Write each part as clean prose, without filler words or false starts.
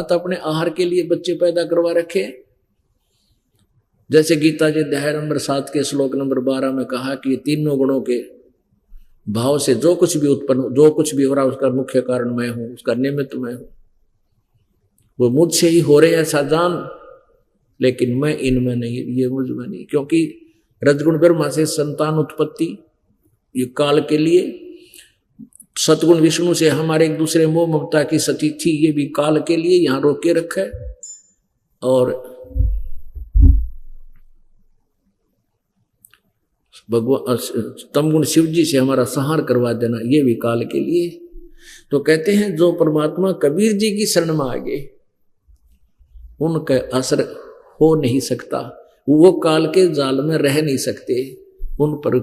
तो अपने आहार के लिए बच्चे पैदा करवा रखे। जैसे गीता जी अध्याय नंबर 7 के श्लोक नंबर 12 में कहा कि तीनों गुणों के भाव से जो कुछ भी उत्पन्न, जो कुछ भी हो रहा है उसका मुख्य कारण मैं हूं, उसका निमित्त मैं हूं। वो मुझसे ही हो रहे हैं ऐसा जान, लेकिन मैं इनमें नहीं, ये मुझ में नहीं। क्योंकि रजगुण ब्रह्मा से संतान उत्पत्ति ये काल के लिए, सतगुण विष्णु से हमारे एक दूसरे मोह ममता की सती थी, ये भी काल के लिए यहां रोके रखा है। और भगवान तमगुण शिव जी से हमारा संहार करवा देना, ये भी काल के लिए। तो कहते हैं जो परमात्मा कबीर जी की शरण में आ गए उनका असर हो नहीं सकता, वो काल के जाल में रह नहीं सकते, उन पर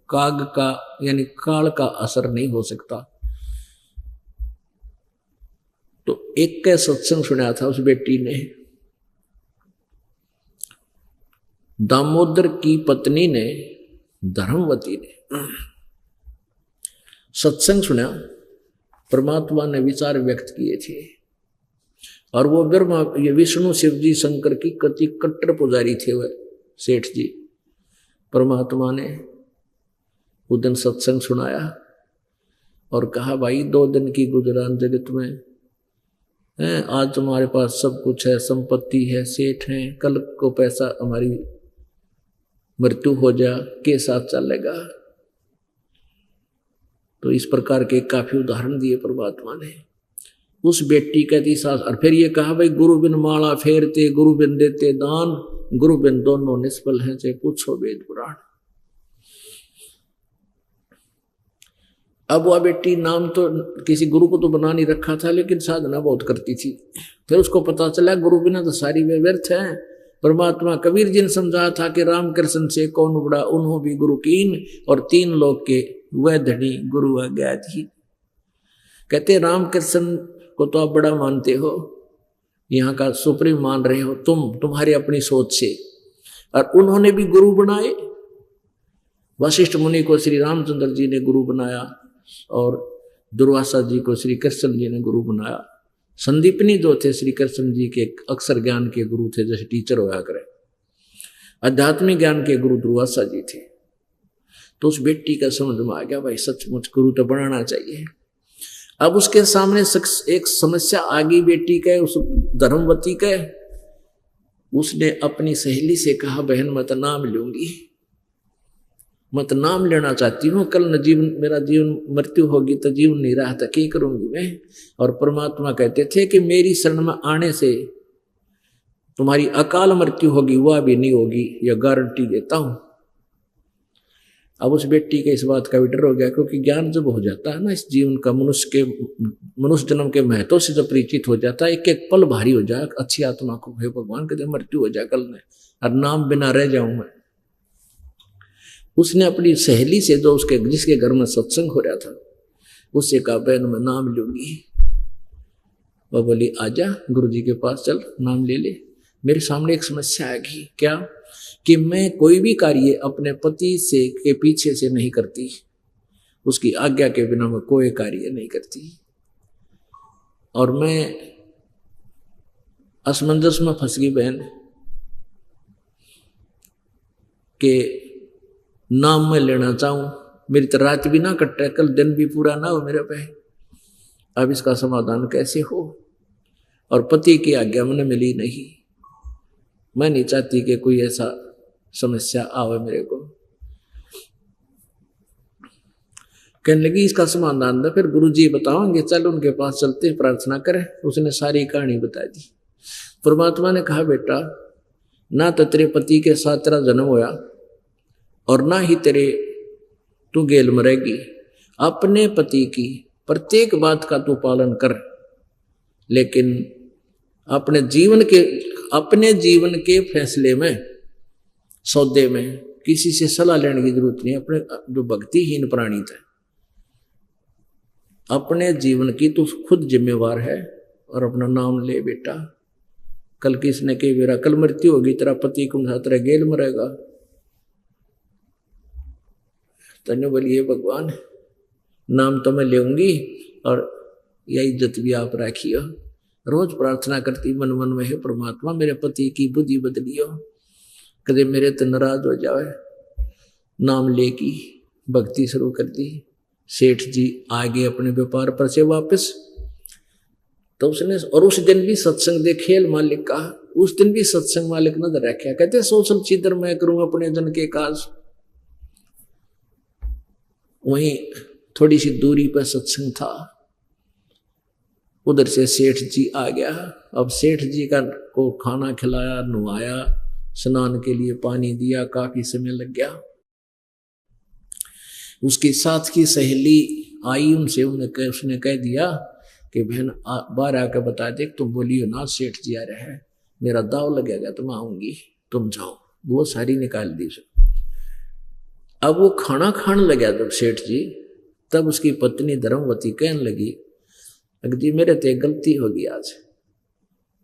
काग का यानी काल का असर नहीं हो सकता। तो एक का सत्संग सुना था उस बेटी ने, दामोदर की पत्नी ने, धर्मवती ने सत्संग सुना, परमात्मा ने विचार व्यक्त किए थे। और वो ब्रह्मा ये विष्णु शिव जी शंकर की कति कट्टर पुजारी थे वह सेठ जी। परमात्मा ने उस दिन सत्संग सुनाया और कहा भाई 2 दिन की गुजरान जगत में है, आज तुम्हारे पास सब कुछ है, संपत्ति है, सेठ है, कल को पैसा हमारी मृत्यु हो जा के साथ चलेगा। तो इस प्रकार के काफी उदाहरण दिए परमात्मा ने। उस बेटी कहती सास, और फिर ये कहा भाई गुरु बिन माला फेरते, गुरु बिन देते दान, गुरु बिन दोनों निष्फल हैं, चाहे पूछो वेद पुराण। अब वह बेटी नाम तो किसी गुरु को तो बना नहीं रखा था, लेकिन साधना बहुत करती थी। फिर उसको पता चला गुरु बिना तो सारी वे व्यर्थ है। परमात्मा कबीर जी ने समझा था कि राम कृष्ण से कौन बड़ा, उन्हों भी गुरु कीन, और 3 लोग के वह धनी गुरु अज्ञात। कहते राम कृष्ण को तो आप बड़ा मानते हो, यहाँ का सुप्रीम मान रहे हो तुम्हारी अपनी सोच से, और उन्होंने भी गुरु बनाए। वशिष्ठ मुनि को श्री रामचंद्र जी ने गुरु बनाया, और दुर्वासा जी को श्री कृष्ण जी ने गुरु बनाया। संदीपनी जो थे श्री कृष्ण जी के अक्षर ज्ञान के गुरु थे, जैसे टीचर होया करे। आध्यात्मिक ज्ञान के गुरु दुर्वासा जी थे। तो उस बेटी का समझ में आ गया भाई सचमुच गुरु तो बनाना चाहिए। अब उसके सामने एक समस्या आ गई बेटी के, उस धर्मवती के। उसने अपनी सहेली से कहा बहन मत नाम लूंगी, मत नाम लेना चाहती हूँ, कल न जीवन मेरा जीवन मृत्यु होगी तो जीवन नहीं रहा था, क्या करूंगी मैं। और परमात्मा कहते थे कि मेरी शरण में आने से तुम्हारी अकाल मृत्यु होगी, वह भी नहीं होगी, यह गारंटी देता हूं। अब उस बेटी के इस बात का भी डर हो गया, क्योंकि ज्ञान जब हो जाता है ना इस जीवन का, मनुष्य जन्म के महत्व से जब परिचित हो जाता है, एक एक पल भारी हो जाए अच्छी आत्मा को, हे भगवान कहते मृत्यु हो जाए कल में, और नाम बिना रह जाऊं मैं। उसने अपनी सहेली से जो उसके जिसके घर में सत्संग हो रहा था उससे कहा बहन मैं नाम लूंगी। वह बोली आजा गुरु जी के पास चल, नाम ले ले। मेरे सामने एक समस्या आ गई, क्या कि मैं कोई भी कार्य अपने पति से के पीछे से नहीं करती, उसकी आज्ञा के बिना मैं कोई कार्य नहीं करती। और मैं असमंजस में फंस गई बहन के नाम में लेना चाहूं, मेरी तो रात भी ना कटे, कल दिन भी पूरा ना हो मेरे पे। अब इसका समाधान कैसे हो। और पति की आज्ञा मैंने मिली नहीं, मैं नहीं चाहती कि कोई ऐसा समस्या आवे मेरे को। कहने लगी इसका समाधान था, फिर गुरुजी बताओगे, चल उनके पास चलते प्रार्थना करें। उसने सारी कहानी बता दी। परमात्मा ने कहा बेटा ना तो तेरे पति के साथ तेरा जन्म होया और ना ही तेरे तू गेल मरेगी। अपने पति की प्रत्येक बात का तू पालन कर, लेकिन अपने जीवन के फैसले में, सौदे में किसी से सलाह लेने की जरूरत नहीं। अपने जो भक्तिहीन प्राणी थे, अपने जीवन की तू खुद जिम्मेवार है, और अपना नाम ले बेटा। कल किसने के मेरा कल मृत्यु होगी, तेरा पति कौन सा तेरा गेल मरेगा। तन्ने बोलिए भगवान नाम तो मैं लेऊंगी और यह इज्जत भी आप रखियो, रोज प्रार्थना करती मन मन में, हे परमात्मा मेरे पति की बुद्धि बदलियो, कदे मेरे तो नाराज हो जाए। नाम लेकी भक्ति शुरू कर दी। सेठ जी आगे अपने व्यापार पर से वापस। तो उसने और उस दिन भी सत्संग दे खेल मालिक का, उस दिन भी सत्संग मालिक नजर रखा। कहते सोशल चिदर मैं करूं अपने जन के काज। वहीं थोड़ी सी दूरी पर सत्संग था, उधर से सेठ जी आ गया। अब सेठ जी का को खाना खिलाया, नहवाया, स्नान के लिए पानी दिया, काफी समय लग गया। उसके साथ की सहेली आई, उनसे उसने कह दिया कि बहन बाहर आकर बता दे, तुम बोलियो ना सेठ जी आ रहे हैं, मेरा दाव लगेगा तो मैं आऊंगी, तुम जाओ। वो सारी निकाल दी। अब वो खाना खाने लगा जब सेठ जी, तब उसकी पत्नी धर्मवती कहने लगी, अगर जी मेरे ते गलती होगी, आज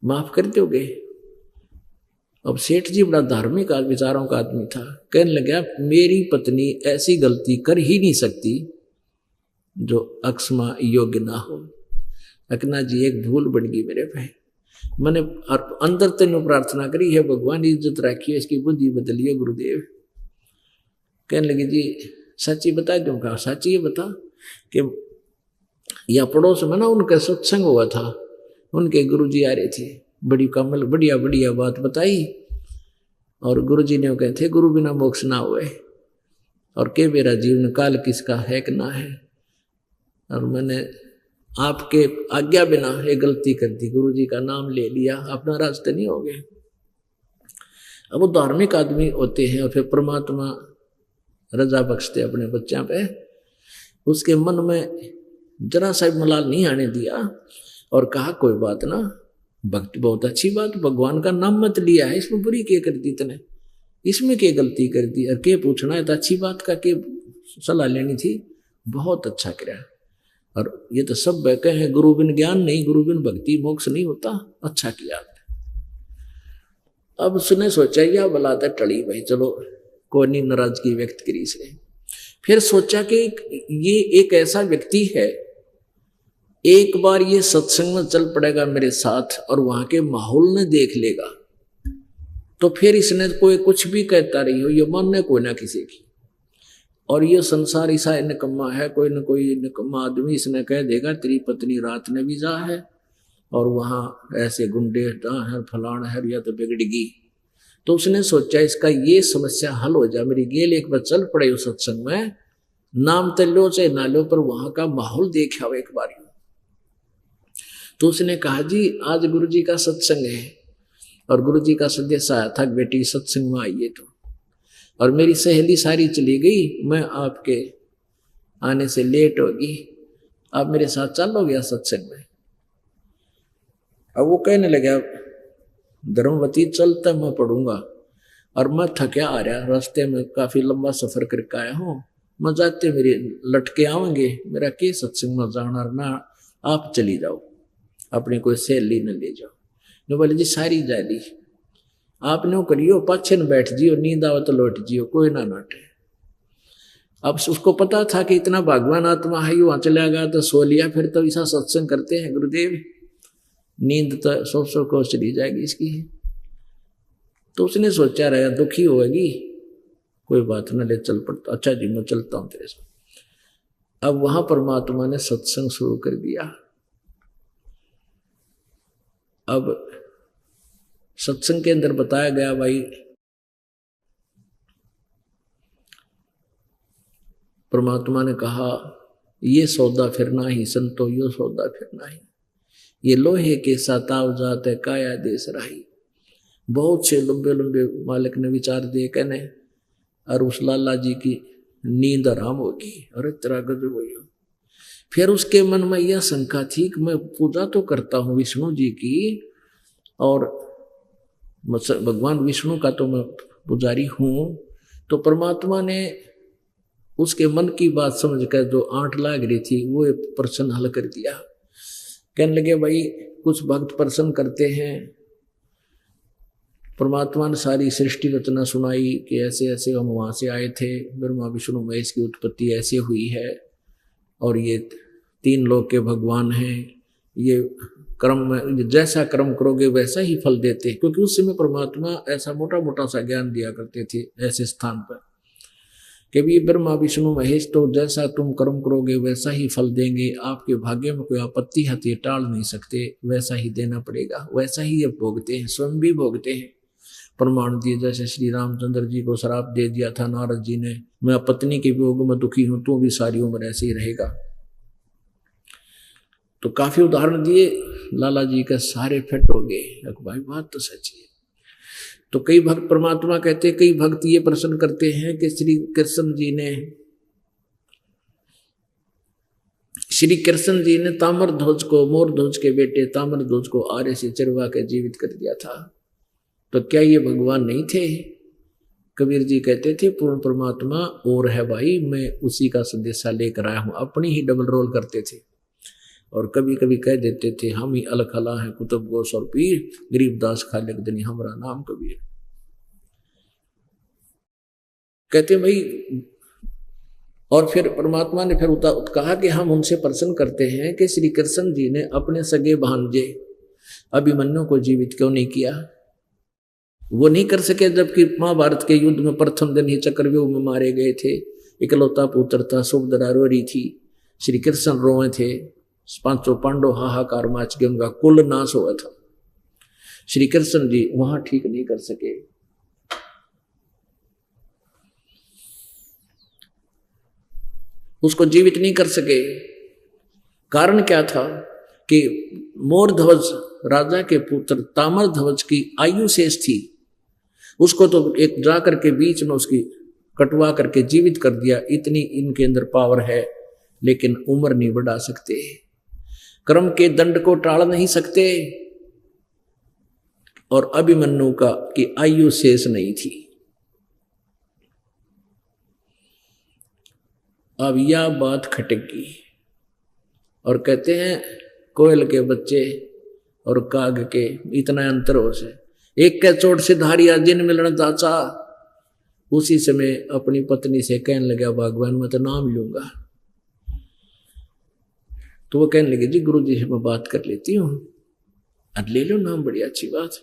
माफ कर दोगे। अब सेठ जी बड़ा धार्मिक विचारों का आदमी था, कहने लगा मेरी पत्नी ऐसी गलती कर ही नहीं सकती जो अक्षमा योग्य ना हो। अकना जी एक भूल बन गई मेरे पे, मैंने अंदर तेन प्रार्थना करी है, भगवान इज्जत रखिए, इसकी बुद्धि बदलिए गुरुदेव। कहने लगी जी सच्ची बता दूं। कहा सच्ची बता कि या पड़ोस में ना उनका सत्संग हुआ था, उनके गुरुजी आ रहे थे, बड़ी कमल बढ़िया बढ़िया बात बताई, और गुरुजी ने कहे थे गुरु बिना मोक्ष ना हुए, और के मेरा जीवन काल किसका है कि ना है, और मैंने आपके आज्ञा बिना ये गलती कर दी, गुरुजी का नाम ले लिया, अपना रास्ते नहीं हो गए। अब वो धार्मिक आदमी होते हैं और फिर परमात्मा रजा बख्शते अपने बच्चों पे। उसके मन में जरा सा मलाल नहीं आने दिया और कहा कोई बात ना, भक्ति बहुत अच्छी बात, भगवान का नाम मत लिया है, इसमें बुरी क्या कर दी तने, इसमें क्या गलती कर दी, और क्या पूछना है तो अच्छी बात का के सलाह लेनी थी, बहुत अच्छा किया। और ये तो सब बैके हैं, गुरु बिन ज्ञान नहीं, गुरु बिन भक्ति मोक्ष नहीं होता, अच्छा किया। अब उसने सोचा यह बलाता टली भाई, चलो कोई नहीं, नाराजगी व्यक्त करी से। फिर सोचा कि ये एक ऐसा व्यक्ति है, एक बार ये सत्संग में चल पड़ेगा मेरे साथ और वहां के माहौल ने देख लेगा, तो फिर इसने कोई कुछ भी कहता रही हो, ये मानने कोई ना किसी की। और ये संसार ऐसा निकम्मा है, कोई ना कोई निकम्मा आदमी इसने कह देगा तेरी पत्नी रात ने भी जा है और वहां ऐसे गुंडे है, फलाना है, या तो बिगड़गी। तो उसने सोचा इसका ये समस्या हल हो जाए, मेरी गेल एक बार चल पड़े उस सत्संग में, नाम तो लो चाहे ना लो, पर वहां का माहौल देखा हो एक बार। तो उसने कहा जी आज गुरु जी का सत्संग है, और गुरु जी का संदेश आया था बेटी सत्संग में आइए, तो और मेरी सहेली सारी चली गई, मैं आपके आने से लेट होगी, आप मेरे साथ चलोगे सत्संग में। अब वो कहने लगा धर्मवती चलता मैं पढ़ूंगा, और मैं थका आ रहा, रास्ते में काफी लंबा सफर करके आया हूँ, मैं जाते मेरे लटके आवेंगे, मेरा के सत्संग में जाना ना, आप चली जाओ, अपनी कोई सहेली न ले जाओ। ने बोले जी सारी जाली आप नो करियो, पाछे न बैठ जियो, नींद आओ तो लौट जियो, कोई ना नाटे। अब उसको पता था कि इतना भगवान आत्मा है, वहां चला गया तो सो लिया, फिर तो ऐसा सत्संग करते हैं गुरुदेव, नींद तो सो को चली जाएगी इसकी। तो उसने सोचा रहा दुखी होगी, कोई बात ना, ले चल पड़ता, अच्छा जी मैं चलता हूं तेरे साथ। अब वहां परमात्मा ने सत्संग शुरू कर दिया। अब सत्संग के अंदर बताया गया भाई परमात्मा ने कहा ये सौदा फिरना ही संतो, यो सौदा फिरना ही, ये लोहे के साताव जात है काया देश राही। बहुत से लंबे लंबे मालिक ने विचार दिए कहने, और उस लाला जी की नींद आराम होगी, अरे तेरा गजब हुई। फिर उसके मन में यह शंका थी कि मैं पूजा तो करता हूँ विष्णु जी की, और भगवान विष्णु का तो मैं पुजारी हूँ, तो परमात्मा ने उसके मन की बात समझकर जो आंट लाग रही थी वो प्रश्न हल कर दिया। कहने लगे भाई कुछ भक्त प्रश्न करते हैं, परमात्मा ने सारी सृष्टि रचना सुनाई कि ऐसे ऐसे हम वहां से आए थे, ब्रह्मा विष्णु महेश की उत्पत्ति ऐसे हुई है, और ये तीन लोक के भगवान हैं, ये कर्म में जैसा कर्म करोगे वैसा ही फल देते हैं, क्योंकि उस समय परमात्मा ऐसा मोटा मोटा सा ज्ञान दिया करते थे ऐसे स्थान पर कि भी ब्रह्मा विष्णु महेश तो जैसा तुम कर्म करोगे वैसा ही फल देंगे, आपके भाग्य में कोई आपत्ति है तो ये टाल नहीं सकते, वैसा ही देना पड़ेगा, वैसा ही ये भोगते हैं, स्वयं भी भोगते हैं। प्रमाण दिए, जैसे श्री रामचंद्र जी को श्राप दे दिया था नारद जी ने, मैं पत्नी के वियोग में दुखी हूं, तू भी सारी उम्र ऐसे ही रहेगा। तो काफी उदाहरण दिए, लाला जी का सारे फिट हो गए। भाई बात तो सच्ची है। तो कई भक्त परमात्मा कहते, कई भक्त ये प्रश्न करते हैं कि श्री कृष्ण जी ने ताम्रध्वज को, मोरध्वज के बेटे ताम्रध्वज को आर्य से चिरवा के जीवित कर दिया था, तो क्या ये भगवान नहीं थे? कबीर जी कहते थे पूर्ण परमात्मा और है भाई, मैं उसी का संदेशा लेकर आया हूं। अपनी ही डबल रोल करते थे और कभी कभी कह देते थे हम ही अलखला हैं कुतुब गोस और पीर, गरीबदास खालिक दनी हमारा नाम कबीर। कहते भाई, और फिर परमात्मा ने फिर कहा कि हम उनसे प्रश्न करते हैं कि श्री कृष्ण जी ने अपने सगे भांजे अभिमन्यु को जीवित क्यों नहीं किया? वो नहीं कर सके, जबकि महाभारत के युद्ध में प्रथम दिन ही चक्रव्यूह में मारे गए थे। इकलौता पुत्र था, सुभद्रा रो रही थी, श्री कृष्ण रोए थे, पांचों पांडव हाहाकार माच के उनका कुल नाश हुआ था। श्री कृष्ण जी वहां ठीक नहीं कर सके। उसको जीवित नहीं कर सके। कारण क्या था कि मोरध्वज राजा के पुत्र ताम्रध्वज की आयु शेष थी, उसको तो एक जाकर के बीच में उसकी कटवा करके जीवित कर दिया। इतनी इनके अंदर पावर है, लेकिन उम्र नहीं बढ़ा सकते, कर्म के दंड को टाल नहीं सकते, और अभिमन्यु का की आयु शेष नहीं थी। अब यह बात खटकी और कहते हैं कोयल के बच्चे और काग के इतना अंतर हो से, एक के चोट से धारिया जिन मिलन दाचा। उसी समय अपनी पत्नी से कहने लगा भगवान मैं तो नाम लूंगा। तो वो कहने लगे जी गुरु जी से मैं बात कर लेती हूँ, अब ले लो नाम, बड़ी अच्छी बात।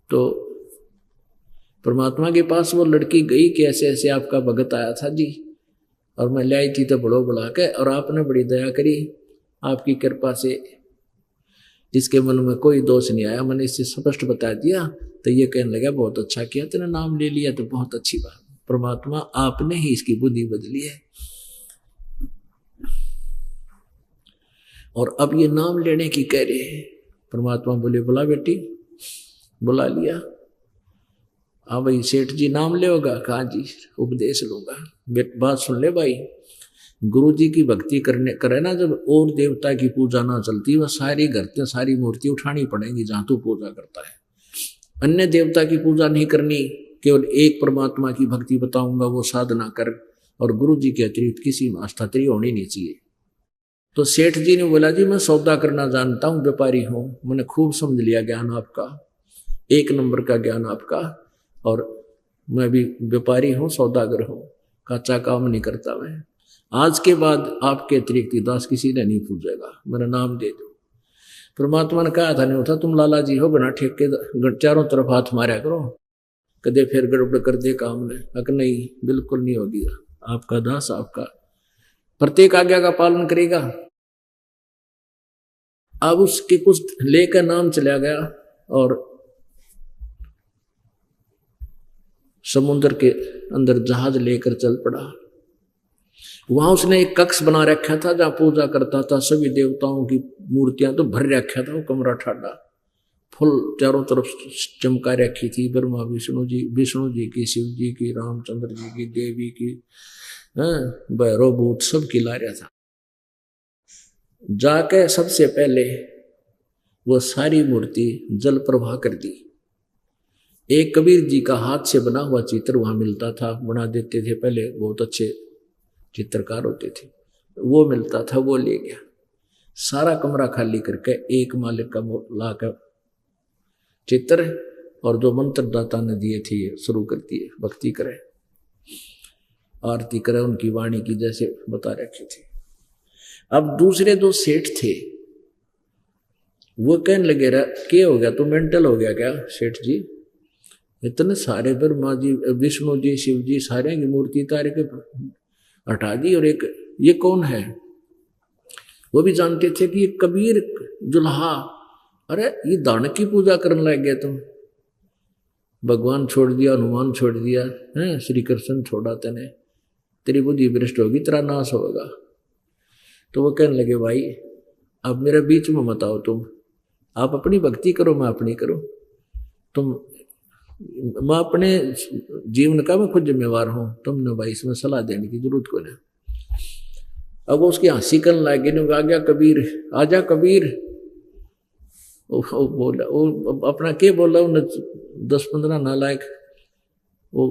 तो परमात्मा के पास वो लड़की गई कि ऐसे ऐसे आपका भगत आया था जी, और मैं ले आई थी तो बड़ो बुला के, और आपने बड़ी दया करी, आपकी कृपा से जिसके मन में कोई दोष नहीं आया, मैंने इससे स्पष्ट बता दिया। तो ये कहने लगा बहुत अच्छा किया, तेने नाम ले लिया तो बहुत अच्छी बात, परमात्मा आपने ही इसकी बुद्धि बदली है। और अब ये नाम लेने की कह रहे हैं। परमात्मा बोले बुला बेटी, बुला लिया। हाँ भाई सेठ जी नाम ले होगा? कहा जी उपदेश लूंगा। बात सुन ले भाई, गुरु जी की भक्ति करे ना जब, और देवता की पूजा ना चलती, वह सारी घर सारी मूर्ति उठानी पड़ेगी जहां तू पूजा करता है। अन्य देवता की पूजा नहीं करनी, केवल एक परमात्मा की भक्ति बताऊंगा, वो साधना कर, और गुरु जी के अतिरिक्त किसी में आस्था तेरी होनी नहीं चाहिए। तो सेठ जी ने बोला जी मैं सौदा करना जानता हूँ, व्यापारी हूँ, मैंने खूब समझ लिया ज्ञान आपका, एक नंबर का ज्ञान आपका, और मैं भी व्यापारी हूँ, सौदागर हूँ, कच्चा काम नहीं करता मैं। आज के बाद आपके अतिरिक्त दास किसी ने नहीं पूछेगा, मेरा नाम दे दो। परमात्मा ने कहा था नहीं होता, तुम लाला जी हो, बिना ठेके चारों तरफ हाथ मारा करो, कदे फिर गड़बड़ कर दे काम ने। अक नहीं, बिल्कुल नहीं होगी, आपका दास आपका प्रत्येक आज्ञा का पालन करेगा। अब उसके कुछ लेकर नाम चला गया और समुद्र के अंदर जहाज लेकर चल पड़ा। वहां उसने एक कक्ष बना रखा था जहां पूजा करता था, सभी देवताओं की मूर्तियां तो भर रखा था। वो कमरा ठाडा, फुल चारों तरफ चमका रखी थी, ब्रह्मा विष्णु जी की, शिव जी की, रामचंद्र जी की, देवी की, भैरव भूत सब खिला रहा था। जाके सबसे पहले वो सारी मूर्ति जल प्रवाह कर दी। एक कबीर जी का हाथ से बना हुआ चित्र वहां मिलता था, बना देते थे पहले, बहुत अच्छे चित्रकार होते थे, वो मिलता था, वो ले गया। सारा कमरा खाली करके एक मालिक का ला कर चित्र, और जो मंत्र दाता ने दिए थे शुरू कर दिए, भक्ति करे, आरती करे उनकी वाणी की, जैसे बता रखी थी। अब दूसरे दो सेठ थे, वो कहने लगे रहा क्या हो गया, तू मेंटल हो गया क्या सेठ जी, इतने सारे ब्रह्मा जी विष्णु जी शिव जी सारे की मूर्ति तारे के हटा दी, और एक ये कौन है। वो भी जानते थे कि ये कबीर जुल्हा, अरे ये दान की पूजा करने लग गया तुम, भगवान छोड़ दिया, हनुमान छोड़ दिया है, श्री कृष्ण छोड़ा तेने, तेरी बुद्धि भ्रष्ट होगी, तेरा नाश होगा। तो वो कहने लगे भाई अब मेरे बीच में मत आओ, तुम आप अपनी भक्ति करो, मैं अपनी करूं, तुम मैं अपने जीवन का मैं खुद जिम्मेवार हूं, तुमने भाई इसमें सलाह देने की जरूरत को नहीं। अब उसकी हंसी करने लगे, आ गया कबीर, आजा कबीर। वो बोला, वो अपना क्या बोला, उन्हें 10-15 नालायक, वो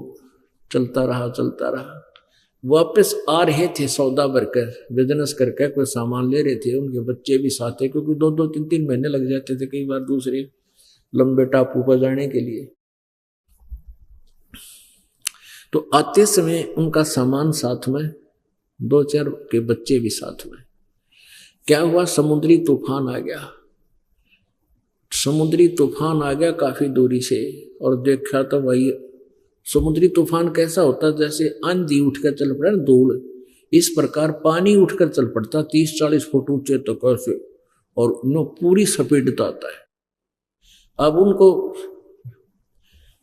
चलता रहा। वापस आ रहे थे सौदा भरकर, बिजनेस करके कोई सामान ले रहे थे, उनके बच्चे भी साथ थे, क्योंकि 2-2, 3-3 महीने लग जाते थे कई बार दूसरे लंबे टापू पर जाने के लिए। तो आते समय उनका सामान साथ में, 2-4 के बच्चे भी साथ में। क्या हुआ, समुद्री तूफान आ गया, समुद्री तूफान आ गया काफी दूरी से, और देखा तो भाई समुद्री तूफान कैसा होता, जैसे आंधी उठकर चल पड़ा ना, धूल, इस प्रकार पानी उठकर चल पड़ता 30-40 फुट ऊंचे तक ऐसे, और नो पूरी स्पीड आता है। अब उनको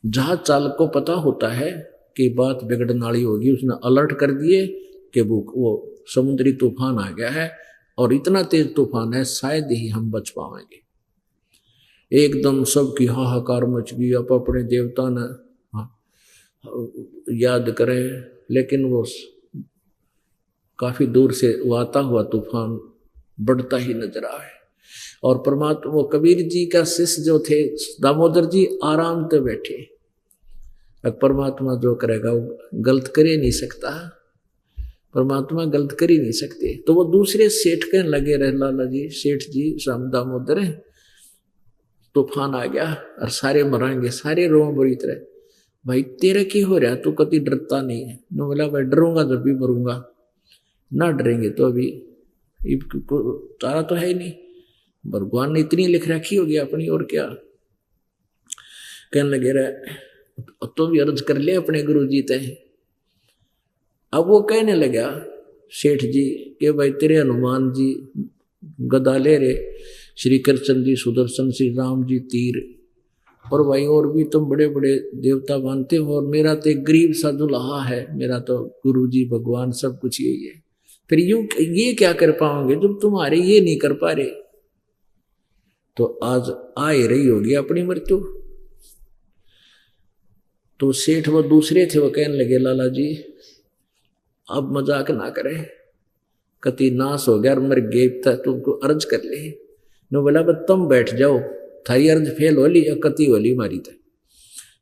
जहाज चालक को पता होता है कि बात बिगड़ने वाली होगी, उसने अलर्ट कर दिए कि वो समुद्री तूफान आ गया है, और इतना तेज तूफान है शायद ही हम बच पाएंगे। एकदम सबकी हाहाकार मच गई, अब अपने देवता ने याद करें, लेकिन वो काफी दूर से वो आता हुआ तूफान बढ़ता ही नजर आए। और परमात्मा, वो कबीर जी का शिष्य जो थे दामोदर जी, आराम से बैठे। अब परमात्मा जो करेगा वो गलत कर ही नहीं सकता, परमात्मा गलत कर ही नहीं सकते। तो वो दूसरे सेठ कहने लगे रहे, लाला जी, सेठ जी, राम दामोदर, तूफान आ गया और सारे मरेंगे, सारे रों बुरी तरह। भाई तेरा की हो रहा, तू कभी डरता नहीं है। नो बोला भाई डरूंगा जब भी मरूंगा, ना डरेंगे तो अभी तारा तो है ही नहीं, भगवान ने इतनी लिख रखी होगी अपनी, और क्या। कहने लगे रहे तो भी अर्ज कर ले अपने गुरु जी ते। अब वो कहने लगा सेठ जी कि भाई तेरे हनुमान जी गदा ले रे, श्री कृष्ण जी सुदर्शन, श्री राम जी तीर, और भाई और भी तुम बड़े बड़े देवता मानते हो, और मेरा तो एक गरीब सा दुल्हा है, मेरा तो गुरु जी भगवान सब कुछ यही है। फिर ये क्या कर पाओगे जब तुम्हारे ये नहीं कर पा रहे। तो आज आ ही रही होगी अपनी मृत्यु। तो सेठ वो दूसरे थे, वो कहने लगे लाला जी अब मजाक ना करें, कति नाश हो गया और मर गए, तुमको अर्ज कर ले। नो बोला तुम बैठ जाओ, थारी अर्ज फेल होली, कति होली मारी थे,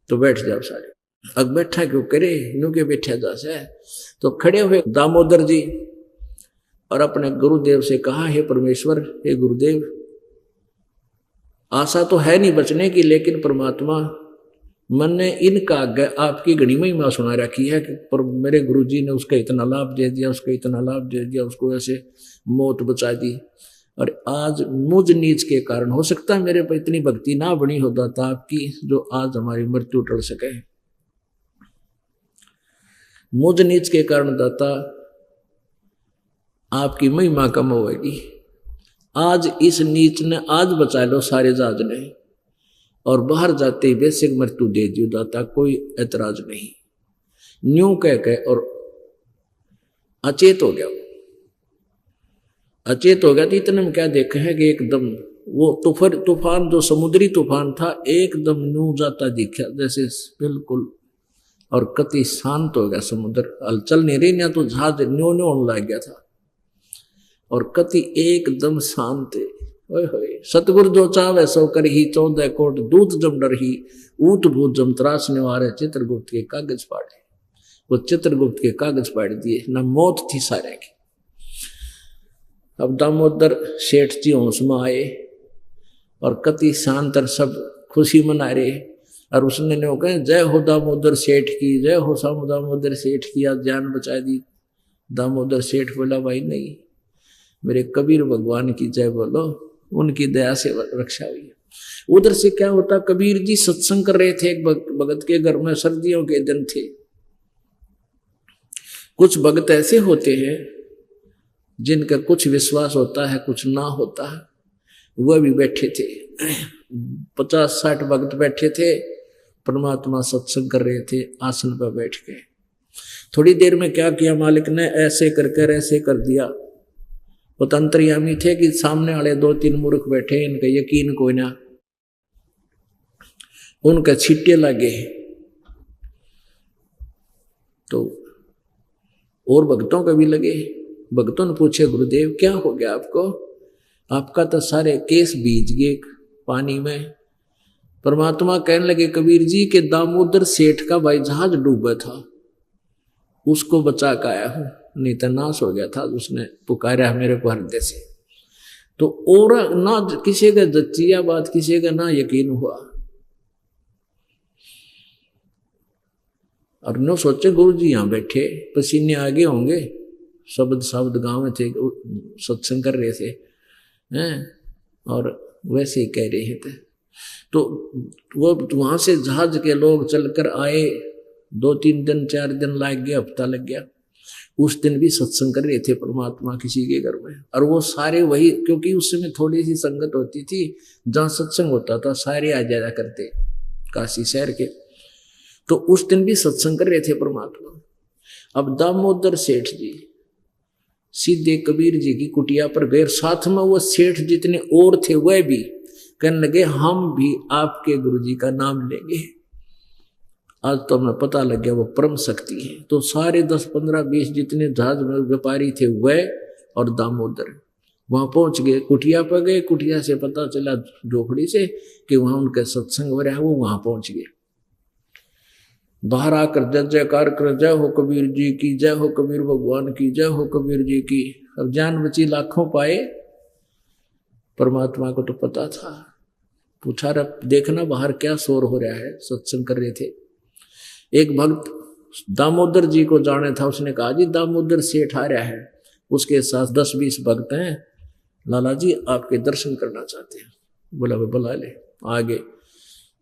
तो बैठ जाओ सारे। अब बैठा क्यों करे, नो के बैठा जा से। तो खड़े हुए दामोदर जी और अपने गुरुदेव से कहा, हे परमेश्वर, हे गुरुदेव, आशा तो है नहीं बचने की, लेकिन परमात्मा मन ने इनका आपकी घड़ी महिमा सुना रखी है कि पर मेरे गुरु जी ने उसका इतना लाभ दे दिया, उसका इतना लाभ दे दिया, उसको ऐसे मौत बचा दी। और आज मुझ नीच के कारण, हो सकता है मेरे पर इतनी भक्ति ना बनी हो दाता आपकी, जो आज हमारी मृत्यु टल सके। मुझ नीच के कारण दाता आपकी महिमा कम होगी। आज इस नीच ने आज बचा लो सारे जहाज ने, और बाहर जाते ही बेसिक मृत्यु दे दियो दाता, कोई ऐतराज नहीं। न्यू कह के और अचेत हो गया। अचेत हो गया तो इतने में क्या देखा है कि एकदम वो तूफान जो समुद्री तूफान था एकदम न्यू जाता दिखा, जैसे बिल्कुल, और कति शांत हो गया समुद्र, हलचल नहीं रही, ना तो जहाज न्यू होने लग गया था, और कति एकदम शांत है। सतगुरु जो चावे सो कर ही, 14 कोट दूत जम डर ही, ऊत भूत जम त्रास निवारे, चित्रगुप्त के कागज पाड़े। वो चित्रगुप्त के कागज पाड़ दिए, ना मौत थी सारे की। अब दामोदर सेठ जी होश में आए और कति शांतर सब खुशी मना रहे, और उसने ने कहा, जय हो दामोदर सेठ की, जय हो दामोदर सेठ की, आज जान बचा दी। दामोदर सेठ बोला, भाई नहीं, मेरे कबीर भगवान की जय बोलो, उनकी दया से रक्षा हुई। उधर से क्या होता, कबीर जी सत्संग कर रहे थे एक भगत के घर में, सर्दियों के दिन थे। कुछ भगत ऐसे होते हैं जिनका कुछ विश्वास होता है कुछ ना होता है। वह भी बैठे थे, 50-60 भगत बैठे थे, परमात्मा सत्संग कर रहे थे, आसन पर बैठ के। थोड़ी देर में क्या किया मालिक ने, ऐसे करकर ऐसे कर दिया। वो तंत्रयामी थे कि सामने वाले 2-3 मूर्ख बैठे, इनका यकीन कोई ना, उनका छींटे लगे। तो और भक्तों का भी लगे। भक्तों ने पूछे, गुरुदेव क्या हो गया आपको? आपका तो सारे केस भीज गए पानी में। परमात्मा कहने लगे, कबीर जी के दामोदर सेठ का भाई जहाज डूबा था, उसको बचा के आया हूं, नहीं तो नाश हो गया था। उसने पुकारा मेरे को हृदय से। तो और ना किसी का जच्चिया बात, किसी का ना यकीन हुआ। और नो सोचे गुरु जी यहाँ बैठे, पसीने आगे होंगे, शब्द गांव में थे, सत्संग कर रहे थे हैं, और वैसे ही कह रहे थे। तो वो वहां से जहाज के लोग चलकर आए, 2-3 दिन 4 दिन लग गया, हफ्ता लग गया। उस दिन भी सत्संग कर रहे थे परमात्मा किसी के घर में। और वो सारे वही, क्योंकि उस समय थोड़ी सी संगत होती थी, जहां सत्संग होता था सारे आ जाया करते, काशी शहर के। तो उस दिन भी सत्संग कर रहे थे परमात्मा। अब दामोदर सेठ जी सीधे कबीर जी की कुटिया पर गए, साथ में वो सेठ जितने और थे वह भी कहने लगे, हम भी आपके गुरुजी का नाम लेंगे। आज तो हमें पता लग गया वो परम शक्ति है। तो सारे 10, 15, 20 जितने जहाज में व्यापारी थे वह और दामोदर वहां पहुंच गए, कुटिया पर गए। कुटिया से पता चला झोपड़ी से कि वहां उनका सत्संग हो रहा है, वो वहां पहुंच गए। बाहर आकर जय जयकार कर, जय हो कबीर जी की, जय हो कबीर भगवान की, जय हो कबीर जी की। अब जान बची, लाखों पाए। परमात्मा को तो पता था। पूछा, रहा देखना बाहर क्या शोर हो रहा है, सत्संग कर रहे थे। एक भक्त दामोदर जी को जाने था, उसने कहा, जी दामोदर सेठ आ रहा है, उसके साथ 10-20 भक्त हैं, लाला जी आपके दर्शन करना चाहते हैं। बोला वे बुला ले। आगे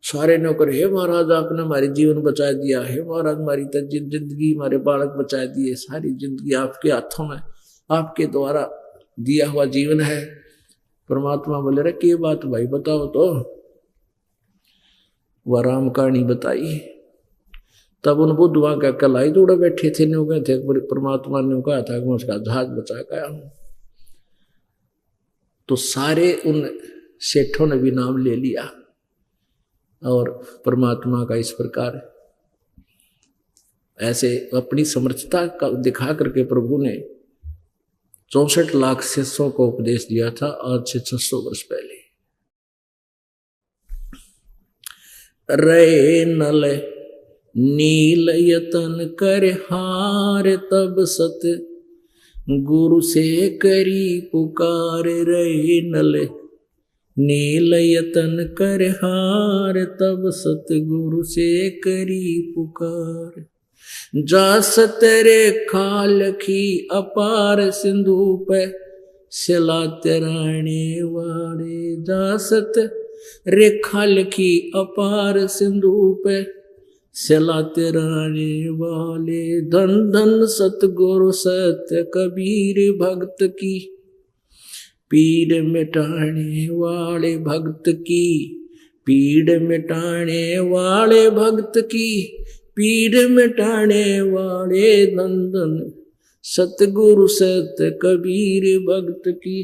सारे नौकर, हे महाराज आपने हमारी जीवन बचा दिया, हे महाराज हमारी जिंदगी, हमारे बालक बचा दिए, सारी जिंदगी आपके हाथों में, आपके द्वारा दिया हुआ जीवन है। परमात्मा बोले, रे क्या बात भाई बताओ। तो वह राम कहानी बताई। तब उन बुद्धवा का कलाई जोड़े बैठे थे, न्यू गए थे, परमात्मा ने कहा था कि मैं उसका जहाज बचा के आया हूं। तो सारे उन सेठों ने भी नाम ले लिया। और परमात्मा का इस प्रकार ऐसे अपनी समर्थता का दिखा करके प्रभु ने 64 लाख शिष्यों को उपदेश दिया था, आज से 600 वर्ष पहले। रे नल नील यतन कर हार, तब सत गुरु से करी पुकार। रे नल नील यतन कर हार, तब सतगुरु से करी पुकार। जा सतरे खाल की अपार, सिंधु पे सिला तराने वाले। जा सत रे खाल की अपार, सिंधु पे सिला तराने वाले। धन धन सतगुरु सत कबीर भक्त की, पीड़ मिटाने वाले भक्त की, पीड़ मिटाने वाले भक्त की, पीड़ मिटाने वाले। धन धन सतगुरु सत कबीर भक्त की,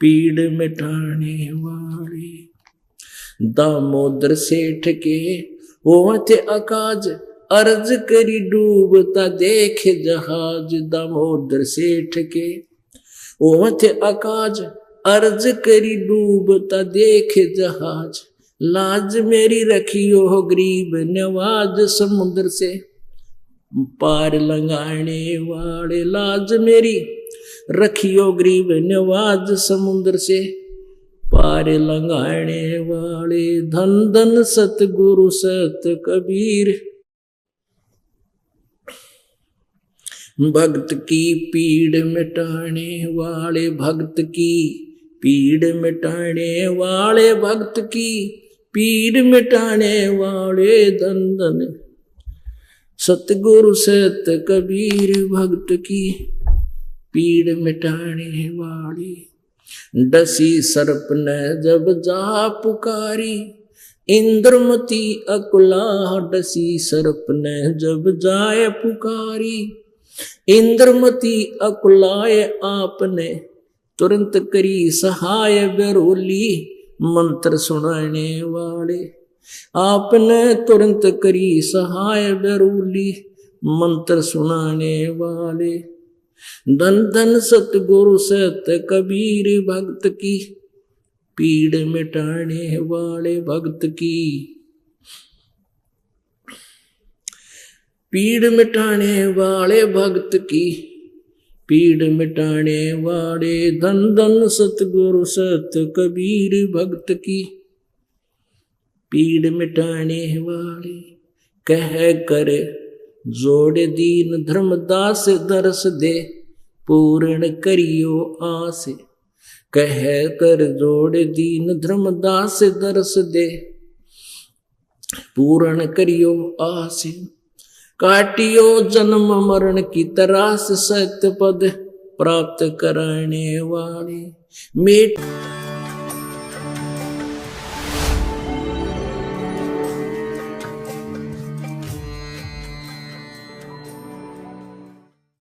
पीड़ मिटाने वाले। दामोदर सेठ के होते अकाज, अर्ज करी डूबता देख जहाज। दामोदर सेठ के ओवत अकाज, अर्ज करी डूबता देख जहाज। लाज मेरी रखियो हो गरीब नवाज, समुद्र से पार लंगाने वाले। लाज मेरी रखियो गरीब नवाज, समुद्र से पार लंगाने वाले। धन धन सतगुरु सत कबीर भक्त की, पीड़ मिटाने वाले भक्त की, पीड़ मिटाने वाले भक्त की, पीड़ मिटाने वाले धन धन सतगुरु सत कबीर भक्त की, पीड़ मिटाने वाली। डसी सर्प ने जब जा पुकारी, इंद्रमती अकुला, डसी सर्प ने जब जाए पुकारी, इंद्रमती अकुलाए आपने तुरंत करी सहाय बेरोली, मंत्र सुनाने वाले आपने तुरंत करी सहाय बेरोली, मंत्र सुनाने वाले। धन धन सतगुरु सत कबीर भक्त की, पीड़ मिटाने वाले भक्त की, पीड़ मिटाने वाले भक्त की, पीड़ मिटाने वाले। धन धन सतगुरु सत कबीर भक्त की, पीड़ मिटाने वाले। कह कर जोड़ दीन धर्मदास दरस दे, पूर्ण करियो आस। कह कर जोड़ दीन धर्मदास दरस दे, पूर्ण करियो आस। काटियो जन्म मरण की तरास, सत्य पद प्राप्त कराने वाले। मेट